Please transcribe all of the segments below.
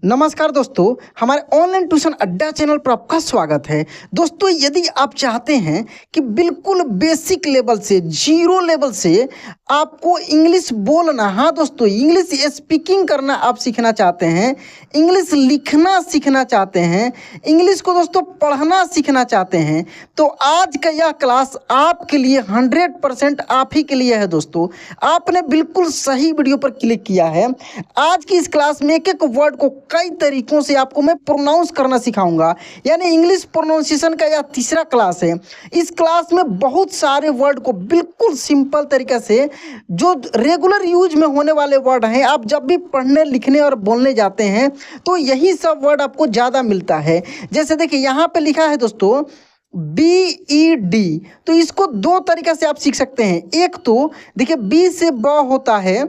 नमस्कार दोस्तों, हमारे ऑनलाइन ट्यूशन अड्डा चैनल पर आपका स्वागत है। दोस्तों, यदि आप चाहते हैं कि बिल्कुल बेसिक लेवल से, जीरो लेवल से आपको इंग्लिश बोलना, हाँ दोस्तों, इंग्लिश स्पीकिंग करना आप सीखना चाहते हैं, इंग्लिश लिखना सीखना चाहते हैं, इंग्लिश को दोस्तों पढ़ना सीखना चाहते हैं, तो आज का यह क्लास आपके लिए 100% आप ही के लिए है। दोस्तों, आपने बिल्कुल सही वीडियो पर क्लिक किया है। आज की इस क्लास में एक एक वर्ड को कई तरीकों से आपको मैं प्रोनाउंस करना सिखाऊंगा, यानी इंग्लिश प्रोनाउंसिएशन का यह तीसरा क्लास है। इस क्लास में बहुत सारे वर्ड को बिल्कुल सिंपल तरीके से, जो रेगुलर यूज में होने वाले वर्ड हैं, आप जब भी पढ़ने लिखने और बोलने जाते हैं तो यही सब वर्ड आपको ज़्यादा मिलता है। जैसे देखिए यहाँ पे लिखा है दोस्तों BED, तो इसको दो तरीके से आप सीख सकते हैं। एक तो देखिए बी से ब होता है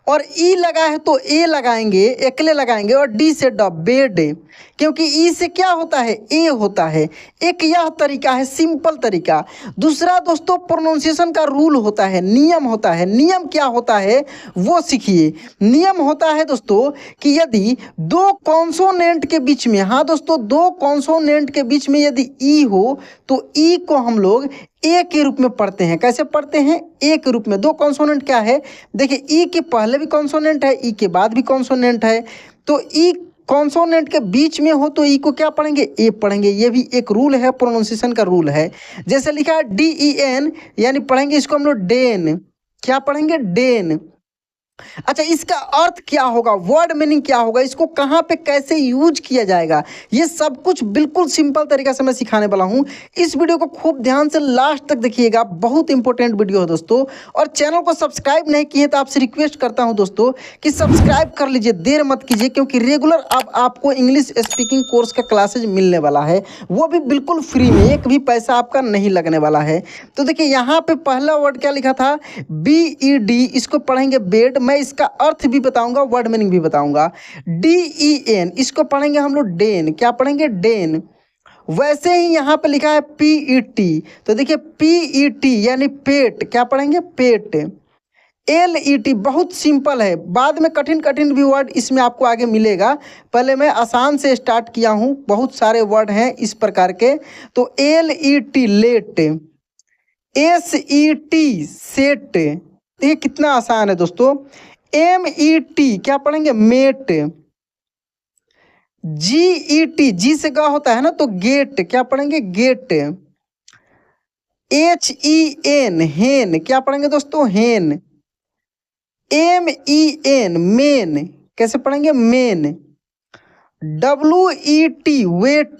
और ई लगा है तो ए लगाएंगे, एकले लगाएंगे, और डी से ड, बेड, क्योंकि ई से क्या होता है, ए होता है। एक यह तरीका है, सिंपल तरीका। दूसरा दोस्तों, प्रोनाउंसिएशन का रूल होता है, नियम होता है। नियम क्या होता है वो सीखिए। नियम होता है दोस्तों कि यदि दो कॉन्सोनेंट के बीच में, हाँ दोस्तों, दो कॉन्सोनेंट के बीच में यदि ई हो तो ई को हम लोग ए के रूप में पढ़ते हैं। कैसे पढ़ते हैं? ए के रूप में। दो कॉन्सोनेंट क्या है, देखिए ई के पहले भी कॉन्सोनेंट है, ई के बाद भी कॉन्सोनेंट है, तो ई कॉन्सोनेंट के बीच में हो तो ई को क्या पढ़ेंगे, ए पढ़ेंगे। ये भी एक रूल है, प्रोनाउंसिएशन का रूल है। जैसे लिखा है DEN, यानी पढ़ेंगे इसको हम लोग डेन। क्या पढ़ेंगे? डेन। अच्छा, इसका अर्थ क्या होगा, वर्ड मीनिंग क्या होगा, इसको कहाँ पे कैसे यूज किया जाएगा, ये सब कुछ बिल्कुल सिंपल तरीका से मैं सिखाने वाला हूँ। इस वीडियो को खूब ध्यान से लास्ट तक देखिएगा, बहुत इंपॉर्टेंट वीडियो है दोस्तों। और चैनल को सब्सक्राइब नहीं किए तो आपसे रिक्वेस्ट करता हूँ दोस्तों कि सब्सक्राइब कर लीजिए, देर मत कीजिए, क्योंकि रेगुलर अब आपको इंग्लिश स्पीकिंग कोर्स का क्लासेज मिलने वाला है, वो भी बिल्कुल फ्री में, एक भी पैसा आपका नहीं लगने वाला है। तो देखिए यहाँ पे पहला वर्ड क्या लिखा था, BED, इसको पढ़ेंगे बेड। मैं इसका अर्थ भी बताऊंगा, वर्ड मीनिंग भी बताऊंगा। DEN, इसको पढ़ेंगे हम लोग डेन। क्या पढ़ेंगे? डेन। वैसे ही यहाँ पे लिखा है PET, तो देखिए PET यानी पेट। क्या पढ़ेंगे? पेट। LET बहुत सिंपल है, बाद में कठिन कठिन भी वर्ड इसमें आपको आगे मिलेगा। पहले मैं आसान से स्टार्ट किया हूँ, बहुत सारे वर्ड हैं इस प्रकार के। तो LET लेट, SET सेट, ये कितना आसान है दोस्तों। MET क्या पढ़ेंगे? मेट। GET, जी से गा होता है ना, तो गेट। क्या पढ़ेंगे? गेट। HEN हेन, क्या पढ़ेंगे दोस्तों? हेन। MEN मेन, कैसे पढ़ेंगे? मेन। WET वेट,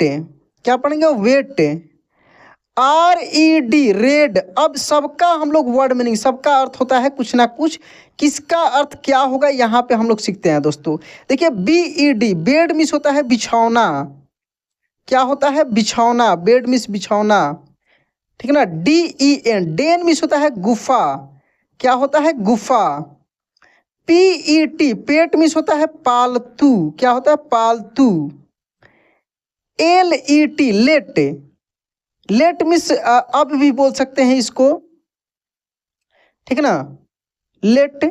क्या पढ़ेंगे? वेट। RED red. अब सबका हम लोग वर्ड मीनिंग, सबका अर्थ होता है कुछ ना कुछ, किसका अर्थ क्या होगा यहाँ पे हम लोग सीखते हैं दोस्तों। देखिए BED बेड मिस होता है बिछौना। क्या होता है? बिछौना। बेड मिस बिछौना, ठीक है ना। DEN डेन मिस होता है गुफा। क्या होता है? गुफा। PET पेट मिस होता है पालतू। क्या होता है? पालतू। LET लेट, लेट मिस अब भी बोल सकते हैं इसको, ठीक है ना। लेट,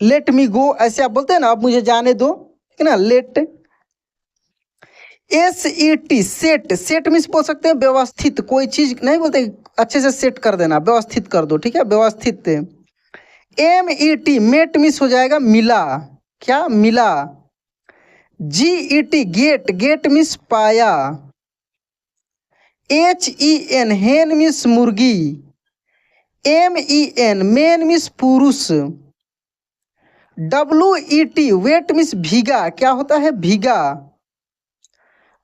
लेट मी गो, ऐसे आप बोलते हैं ना, अब मुझे जाने दो, ठीक है ना, let. SET set, set miss बोल सकते हैं व्यवस्थित, कोई चीज नहीं बोलते अच्छे से सेट कर देना, व्यवस्थित कर दो, ठीक है, व्यवस्थित। MET मेट मिस हो जाएगा मिला। क्या? मिला। GET गेट, गेट मिस पाया। HEN हेन मिस मुर्गी। MEN मेन मिस पुरुष। WET वेट मिस भीगा। क्या होता है? भीगा।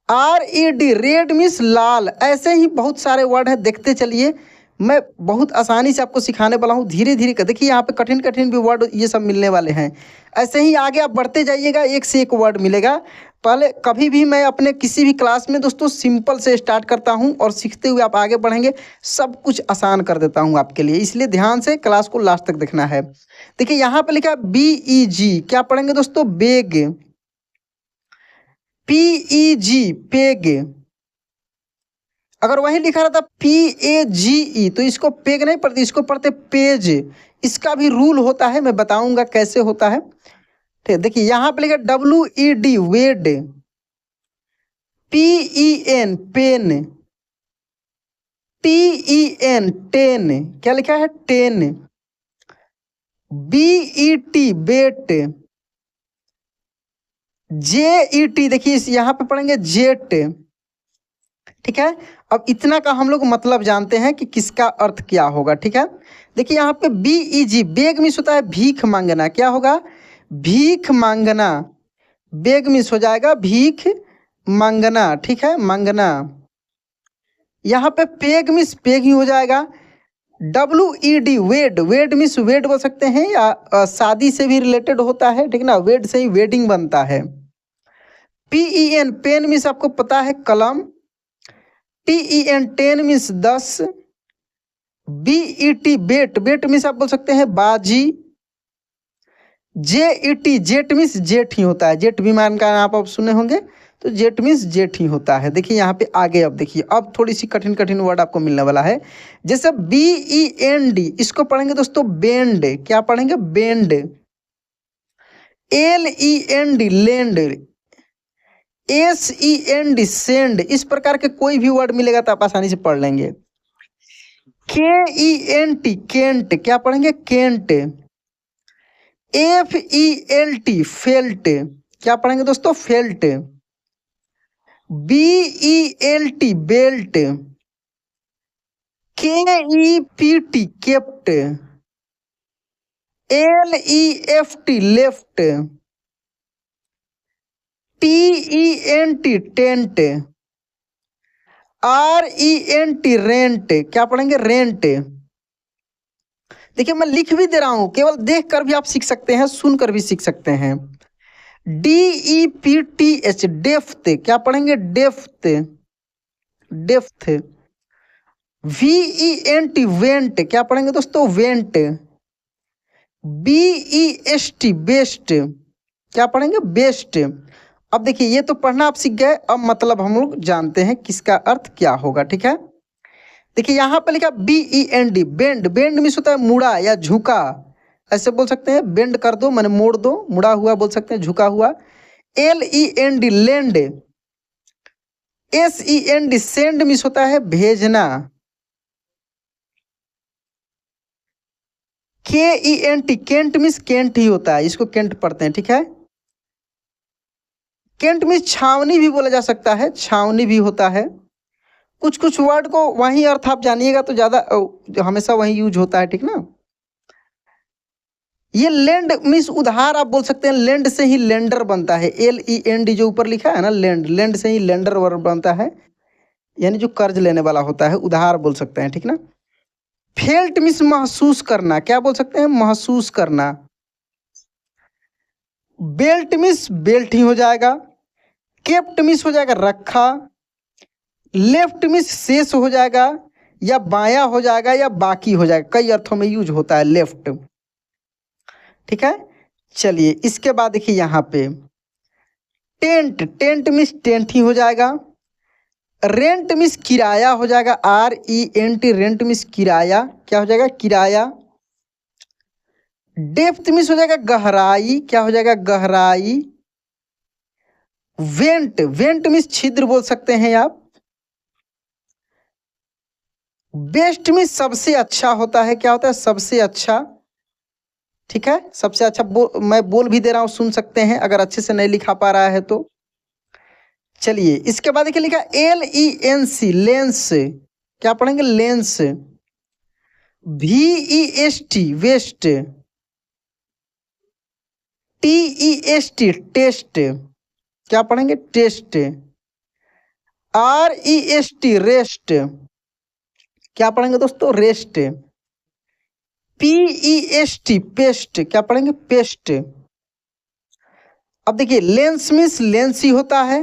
RED रेड मिस लाल। ऐसे ही बहुत सारे वर्ड हैं, देखते चलिए, मैं बहुत आसानी से आपको सिखाने वाला हूँ, धीरे धीरे कर। देखिए यहाँ पे कठिन कठिन भी वर्ड ये सब मिलने वाले हैं। ऐसे ही आगे आप बढ़ते जाइएगा, एक से एक वर्ड मिलेगा। पहले कभी भी मैं अपने किसी भी क्लास में दोस्तों सिंपल से स्टार्ट करता हूँ, और सीखते हुए आप आगे बढ़ेंगे, सब कुछ आसान कर देता हूँ आपके लिए, इसलिए ध्यान से क्लास को लास्ट तक देखना है। देखिए यहाँ पे लिखा है BEG, क्या पढ़ेंगे दोस्तों? बेग। PEG peg. अगर वही लिखा रहता PAGE तो इसको पेग नहीं पढ़ते, इसको पढ़ते पेज। इसका भी रूल होता है, मैं बताऊंगा कैसे होता है। ठीक है, देखिए यहाँ पे लिखा WED वेड, PEN पेन, TEN टेन, क्या लिखा है टेन, BET बेट, JET देखिए यहाँ पे पढ़ेंगे जेट। ठीक है, अब इतना का हम लोग मतलब जानते हैं कि किसका अर्थ क्या होगा। ठीक है, देखिए यहाँ पे BEG बेग मिस होता है भीख मांगना, क्या होगा भीख मांगना, बेग मिस हो जाएगा भीख मांगना। ठीक है, मांगना। यहाँ पे पेग मिस पेग ही हो जाएगा। WED वेड, वेड मिस वेड बोल सकते हैं या शादी से भी रिलेटेड होता है, ठीक ना, वेड से ही वेडिंग बनता है। PEN पेन मिस आपको पता है कलम, TEN टेन मिस 10, BET बेट, बेट मिस आप बोल सकते हैं बाजी, JET जेट मिस जेठ ही होता है, जेट विमान का आप सुने होंगे, तो जेट मिस जेठ ही होता है। देखिए यहाँ पे आगे अब देखिए, अब थोड़ी सी कठिन कठिन वर्ड आपको मिलने वाला है। जैसे BEND इसको पढ़ेंगे दोस्तों बेंड, क्या पढ़ेंगे bend, LEND land, SEND send, इस प्रकार के कोई भी वर्ड मिलेगा तो आप आसानी से पढ़ लेंगे। KENT केंट, क्या पढ़ेंगे केंट, FELT फेल्ट, क्या पढ़ेंगे दोस्तों felt, BELT belt, KEPT kept, LEFT left, TENT tent, RENT rent, क्या पढ़ेंगे रेंट। देखिए मैं लिख भी दे रहा हूं, केवल देख कर भी आप सीख सकते हैं, सुनकर भी सीख सकते हैं। DEPTH डेफ्थ, क्या पढ़ेंगे डेफ्थ, डेफ्थ। VENT वेंट, क्या पढ़ेंगे दोस्तों वेंट। BEST बेस्ट, क्या पढ़ेंगे बेस्ट। अब देखिए ये तो पढ़ना आप सीख गए, अब मतलब हम लोग जानते हैं किसका अर्थ क्या होगा। ठीक है, देखिए यहाँ पे लिखा BEND बेंड, बेंड मीन्स होता है मुड़ा या झुका, ऐसे बोल सकते हैं बेंड कर दो मैंने मोड़ दो, मुड़ा हुआ बोल सकते हैं झुका हुआ। LEND land, SEND send means होता है भेजना। KENT केंट मीन्स केंट ही होता है, इसको केंट पढ़ते हैं। ठीक है, केंट मीन्स छावनी भी बोला जा सकता है, छावनी भी होता है। कुछ कुछ वर्ड को वही अर्थ आप जानिएगा तो ज़्यादा हमेशा वही यूज होता है। ठीक ना, ये लैंड मीन्स उधार आप बोल सकते हैं, लैंड से ही लेंडर बनता है, LEND जो ऊपर लिखा है ना लैंड, लैंड से ही लेंडर वर्ड बनता है, यानी जो कर्ज लेने वाला होता है, उधार बोल सकते हैं। ठीक ना, फेल्ट मीन्स महसूस करना, क्या बोल सकते हैं महसूस करना। बेल्ट मीन्स बेल्ट ही हो जाएगा। केप्ट मीन्स हो जाएगा रखा। लेफ्ट मीन्स शेष हो जाएगा या बायां हो जाएगा या बाकी हो जाएगा, कई अर्थों में यूज होता है लेफ्ट। ठीक है, चलिए इसके बाद देखिए यहाँ पे टेंट, टेंट मीन्स टेंट ही हो जाएगा। रेंट मीन्स किराया हो जाएगा, RENT रेंट मीन्स किराया, क्या हो जाएगा किराया। डेप्थ मीन्स हो जाएगा गहराई, क्या हो जाएगा गहराई। वेंट, वेंट मीन्स छिद्र बोल सकते हैं आप। बेस्ट मीन्स सबसे अच्छा होता है, क्या होता है सबसे अच्छा। ठीक है, सबसे अच्छा मैं बोल भी दे रहा हूं, सुन सकते हैं अगर अच्छे से नहीं लिखा पा रहा है तो। चलिए इसके बाद देखिए लिखा LENC लेंस, क्या पढ़ेंगे lens. VEST vest, TEST test, क्या पढ़ेंगे टेस्ट। REST रेस्ट, क्या पढ़ेंगे दोस्तों रेस्ट। PEST पेस्ट, क्या पढ़ेंगे पेस्ट। अब देखिए लेंस मीन्स लेंस ही होता है,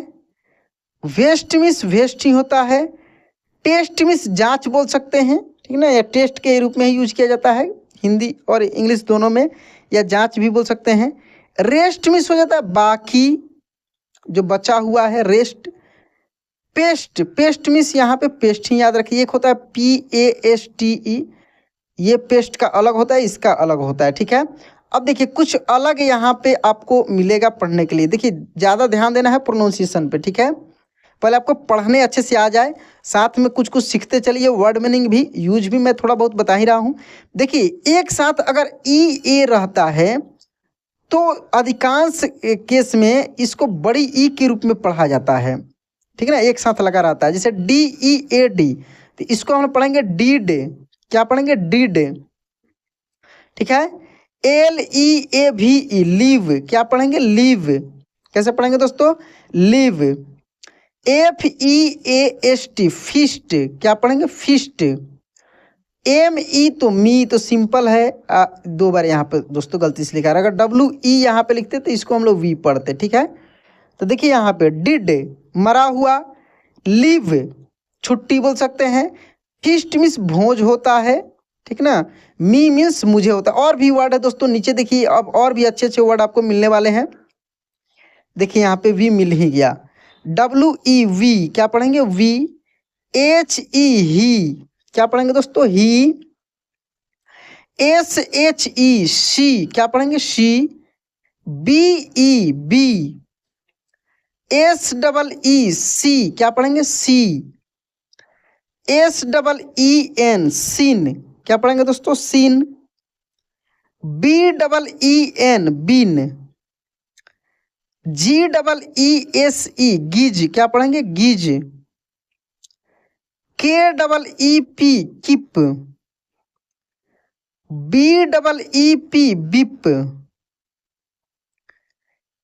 वेस्ट मीन्स वेस्ट ही होता है, टेस्ट मीन्स जांच बोल सकते हैं, ठीक ना, या टेस्ट के रूप में ही यूज किया जाता है हिंदी और इंग्लिश दोनों में, या जांच भी बोल सकते हैं। रेस्ट मीन्स हो जाता है बाकी, जो बचा हुआ है रेस्ट। पेस्ट, पेस्ट मीन्स यहाँ पे पेस्ट ही याद रखिए, एक होता है PASTE, ये पेस्ट का अलग होता है, इसका अलग होता है। ठीक है, अब देखिए कुछ अलग यहाँ पे आपको मिलेगा पढ़ने के लिए। देखिए ज़्यादा ध्यान देना है प्रोनाउंसिएशन पे, ठीक है। पहले आपको पढ़ने अच्छे से आ जाए, साथ में कुछ कुछ सीखते चलिए, वर्ड मीनिंग भी, यूज भी मैं थोड़ा बहुत बता ही रहा हूँ। देखिए एक साथ अगर ई ए रहता है तो अधिकांश केस में इसको बड़ी ई के रूप में पढ़ा जाता है, ठीक है ना, एक साथ लगा रहता है। जैसे डी ई ए डी, तो इसको हम पढ़ेंगे डी डे, क्या पढ़ेंगे, डी डे, ठीक है। L E A V E, leave, क्या पढ़ेंगे, लीव, कैसे पढ़ेंगे दोस्तों, leave. F E A S T, feast, क्या पढ़ेंगे, फिस्ट। एम ई तो मी, तो सिंपल है, दो बार यहाँ पे दोस्तों गलती से लिखा है। अगर डब्ल्यू ई यहाँ पे लिखते तो इसको हम लोग वी पढ़ते, ठीक है। तो देखिए यहाँ पे डिड, मरा हुआ, लीव, छुट्टी बोल सकते हैं, फीस्ट मीन्स भोज होता है, ठीक ना, मी मीन्स मुझे होता है। और भी वर्ड है दोस्तों नीचे देखिए, अब और भी अच्छे अच्छे वर्ड आपको मिलने वाले हैं। देखिए यहाँ पे वी मिल ही गया, डब्ल्यू ई वी, क्या पढ़ेंगे, वी। एच ई ही, क्या पढ़ेंगे दोस्तों, he. S H E she, क्या पढ़ेंगे, she. B E be. S double E C, see पढ़ेंगे, see. S double E N, seen, क्या पढ़ेंगे दोस्तों, seen. B double E N, been. G double E S E, geese, क्या पढ़ेंगे, geese. K double E P, keep. B double E P, beep.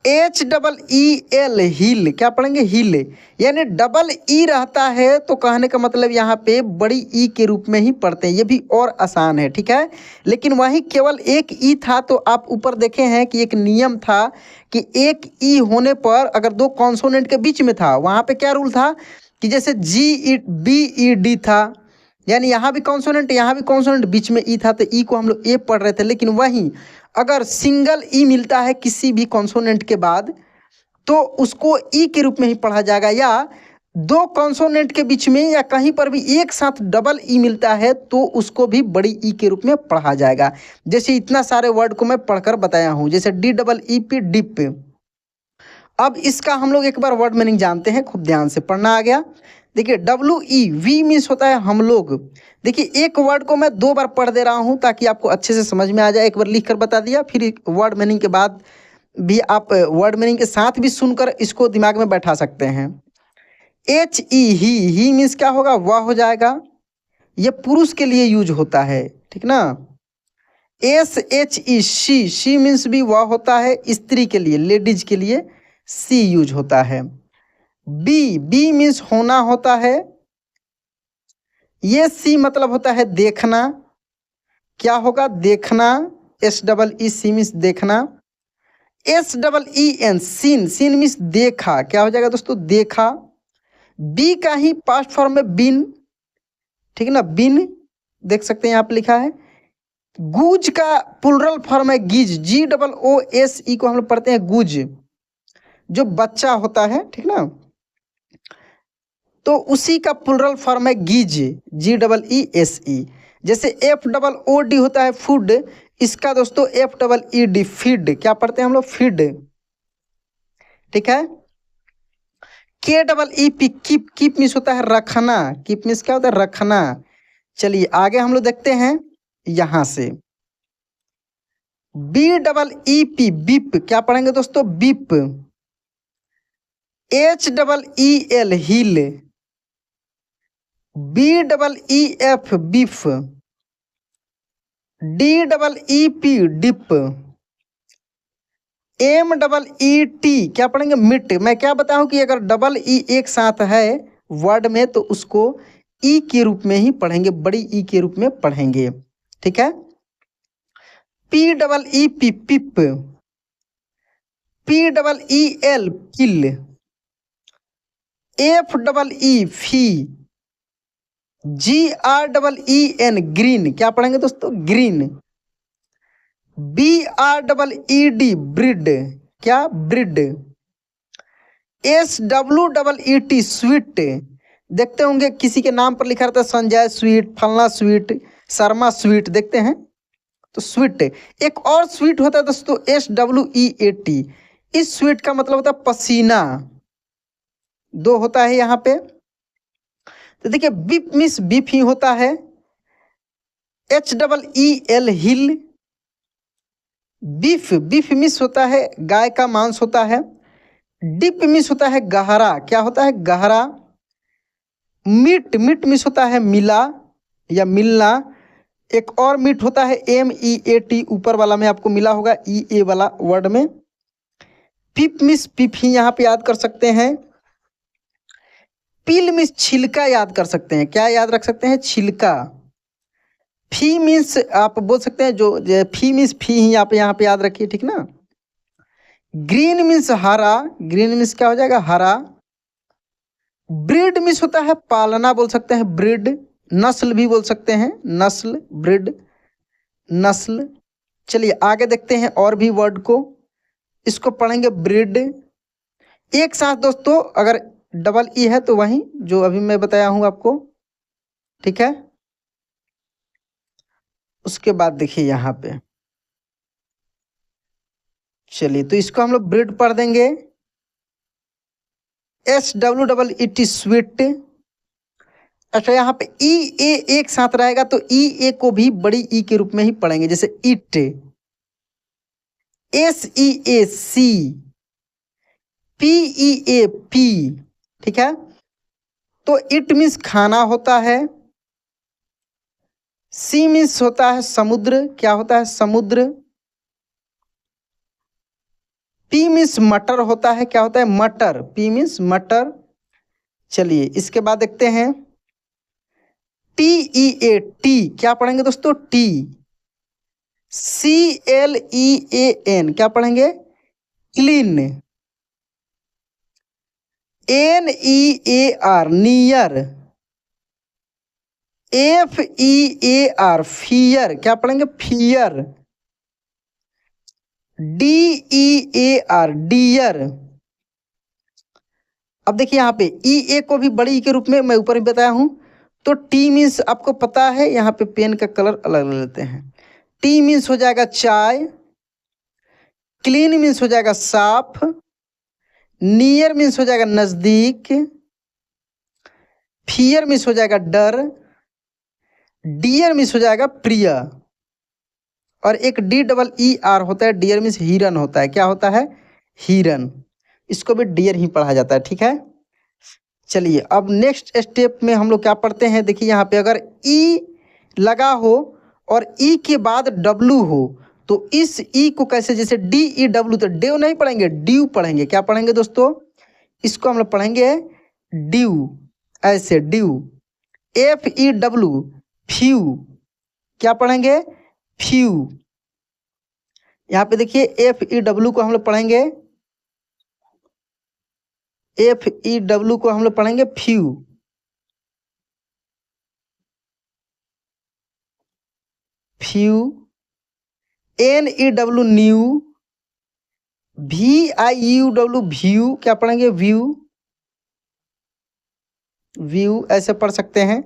H double E L, heel, क्या पढ़ेंगे, हिल। यानी double E रहता है तो कहने का मतलब यहाँ पे बड़ी ई के रूप में ही पढ़ते हैं, ये भी और आसान है, ठीक है। लेकिन वहीं केवल एक ई था तो आप ऊपर देखे हैं कि एक नियम था कि एक ई होने पर अगर दो कॉन्सोनेंट के बीच में था, वहाँ पे क्या रूल था कि जैसे जी ई बी ई डी था, यानी यहाँ भी कॉन्सोनेंट यहाँ भी कॉन्सोनेंट, बीच में ई था तो ई को हम लोग ए पढ़ रहे थे। लेकिन वहीं अगर सिंगल ई मिलता है किसी भी कॉन्सोनेंट के बाद तो उसको ई के रूप में ही पढ़ा जाएगा, या दो कॉन्सोनेंट के बीच में या कहीं पर भी एक साथ डबल ई मिलता है तो उसको भी बड़ी ई के रूप में पढ़ा जाएगा। जैसे इतना सारे वर्ड को मैं पढ़कर बताया हूँ, जैसे D double E P, deep. अब इसका हम लोग एक बार वर्ड मीनिंग जानते हैं, खूब ध्यान से पढ़ना आ गया। देखिए डब्ल्यू ई वी मीन्स होता है हम लोग। देखिए एक वर्ड को मैं दो बार पढ़ दे रहा हूँ ताकि आपको अच्छे से समझ में आ जाए। एक बार लिख कर बता दिया, फिर वर्ड मीनिंग के बाद भी आप वर्ड मीनिंग के साथ भी सुनकर इसको दिमाग में बैठा सकते हैं। एच ई ही मीन्स क्या होगा, वह हो जाएगा, ये पुरुष के लिए यूज होता है, ठीक ना। S H E she means भी वह होता है, स्त्री के लिए, लेडीज के लिए सी यूज होता है। बी मीन्स होना होता है, ये सी मतलब होता है देखना, क्या होगा, देखना। S double E C means देखना। S double E N, seen means देखा, क्या हो जाएगा दोस्तों, देखा। बी का ही पास्ट फॉर्म में बिन, ठीक है ना, बिन, देख सकते हैं यहाँ पे लिखा है। गुज का प्लुरल फॉर्म है गिज, जी डबल ओ एस ई को हम लोग पढ़ते हैं गुज, जो बच्चा होता है, ठीक ना, तो उसी का प्लुरल फॉर्म है गिज, जी डबल ई एस ई। जैसे एफ डबल ओ डी होता है फूड, इसका दोस्तों F double E D, feed, क्या पढ़ते हैं हम लोग, फीड, ठीक है। के double E P, keep means होता है रखना, कीप मीन्स क्या होता है, रखना। चलिए आगे हम लोग देखते हैं यहां से। B double E P, beep, क्या पढ़ेंगे दोस्तों, beep. H double E L, heel. B double E F, beef. D double E P, deep. M double E T, क्या पढ़ेंगे, मिट। मैं क्या बताऊं कि अगर डबल ई एक साथ है वर्ड में तो उसको ई के रूप में ही पढ़ेंगे, बड़ी ई के रूप में पढ़ेंगे, ठीक है। P double E P, peep. P double E L, keel. F double E, fee. G R double E N, green, क्या पढ़ेंगे दोस्तों, green. B R double E D, breed, क्या, breed. S W double E T, sweet. देखते होंगे किसी के नाम पर लिखा रहता है संजय स्वीट, फलना स्वीट, शर्मा स्वीट, देखते हैं तो स्वीट। एक और स्वीट होता है दोस्तों SWEAT। इस स्वीट का मतलब होता है पसीना। दो होता है यहाँ पे। तो देखिए बीफ मीन्स बीफ ही होता है। HEEL हिल। बीफ बीफ मीन्स होता है गाय का मांस होता है। डीप मीन्स होता है गहरा। क्या होता है? गहरा। मीट मीट मीन्स होता है मिला या मिलना। एक और मीट होता है MEAT, ऊपर वाला में आपको मिला होगा EA वाला वर्ड में। पिप मीन्स पिप ही यहाँ पे याद कर सकते हैं। पील मीन्स छिलका याद कर सकते हैं। क्या याद रख सकते हैं? छिलका। फी मीन्स आप बोल सकते हैं जो फी मीन्स फी ही आप यहाँ पे याद रखिए, ठीक ना। ग्रीन मीन्स हरा। ग्रीन मीन्स क्या हो जाएगा? हरा। ब्रीड मीन्स होता है पालना, बोल सकते हैं ब्रीड। नस्ल भी बोल सकते हैं, नस्ल, ब्रीड, नस्ल। चलिए आगे देखते हैं और भी वर्ड को। इसको पढ़ेंगे ब्रीड। एक साथ दोस्तों अगर डबल ई है तो वही जो अभी मैं बताया हूं आपको, ठीक है। उसके बाद देखिए यहाँ पे, चलिए तो इसको हम लोग ब्रीड पढ़ देंगे। SWEET sweet. अच्छा यहाँ पे EA एक साथ रहेगा तो EA को भी बड़ी ई के रूप में ही पढ़ेंगे, जैसे इट। SEAC। PEAP, ठीक है। तो इट मीन्स खाना होता है। सी मीन्स होता है समुद्र। क्या होता है? समुद्र। पी मीन्स मटर होता है। क्या होता है? मटर। पी मीन्स मटर। चलिए इसके बाद देखते हैं TEAT। क्या पढ़ेंगे दोस्तों? टी। CLEAN क्या पढ़ेंगे? Clean. NEAR near. FEAR fear. क्या पढ़ेंगे? फियर। DEAR dear. अब देखिए यहाँ पे EA को भी बड़ी ई के रूप में मैं ऊपर ही बताया हूं। तो टी मीन्स आपको पता है, यहाँ पे पेन का कलर अलग ले लेते हैं। टी मीन्स हो जाएगा चाय। क्लीन मीन्स हो जाएगा साफ। नियर मीन्स हो जाएगा नजदीक। फियर मीन्स हो जाएगा डर। डियर मीन्स हो जाएगा प्रिय। और एक DEER होता है, डियर मीन्स हिरन होता है। क्या होता है? हिरन। इसको भी डियर ही पढ़ा जाता है, ठीक है। चलिए अब नेक्स्ट स्टेप में हम लोग क्या पढ़ते हैं, देखिए यहाँ पे अगर ई लगा हो और ई के बाद डब्लू हो तो इस ई को कैसे, जैसे DEW, तो डेव नहीं पढ़ेंगे, ड्यू पढ़ेंगे। क्या पढ़ेंगे दोस्तों? इसको हम लोग पढ़ेंगे ड्यू, ऐसे ड्यू। FEW few. क्या पढ़ेंगे? फ्यू। यहाँ पे देखिए FEW को हम लोग पढ़ेंगे, FEW को हम लोग पढ़ेंगे few. Few. NEW new. VIUW view. क्या पढ़ेंगे? व्यू। व्यू ऐसे पढ़ सकते हैं।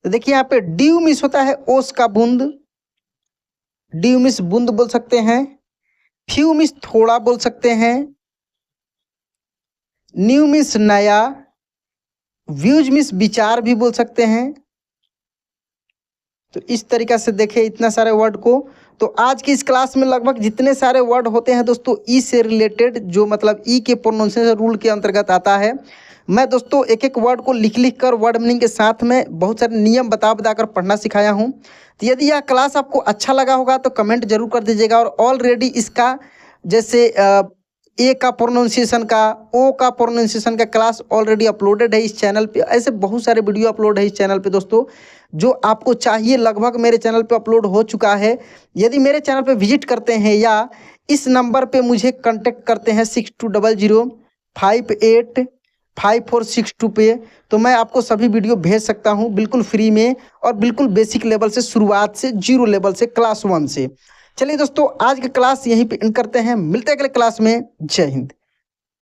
तो देखिए यहाँ पे ड्यू मिस होता है ओस का बूंद। ड्यू मिस बूंद बोल सकते हैं। फ्यू मिस थोड़ा बोल सकते हैं। न्यू मिस नया। व्यूज मिस विचार भी बोल सकते हैं। तो इस तरीका से देखें इतना सारे वर्ड को। तो आज की इस क्लास में लगभग जितने सारे वर्ड होते हैं दोस्तों ई से रिलेटेड, जो मतलब ई के प्रोनाउंसिएशन रूल के अंतर्गत आता है, मैं दोस्तों एक एक वर्ड को लिख लिख कर वर्ड मीनिंग के साथ में बहुत सारे नियम बता कर पढ़ना सिखाया हूँ। तो यदि यह क्लास आपको अच्छा लगा होगा तो कमेंट जरूर कर दीजिएगा। और ऑलरेडी इसका जैसे ए का प्रोनाउंसिएशन का, ओ का प्रोनाउंसिएशन का क्लास ऑलरेडी अपलोडेड है इस चैनल पे। ऐसे बहुत सारे वीडियो अपलोड है इस चैनल पे दोस्तों, जो आपको चाहिए लगभग मेरे चैनल पे अपलोड हो चुका है। यदि मेरे चैनल पे विजिट करते हैं या इस नंबर पे मुझे कांटेक्ट करते हैं 6200585462 पे, तो मैं आपको सभी वीडियो भेज सकता हूँ बिल्कुल फ्री में और बिल्कुल बेसिक लेवल से, शुरुआत से, 0 लेवल से, क्लास 1 से। चलिए दोस्तों आज की क्लास यहीं पे एंड करते हैं, मिलते हैं अगले क्लास में। जय हिंद।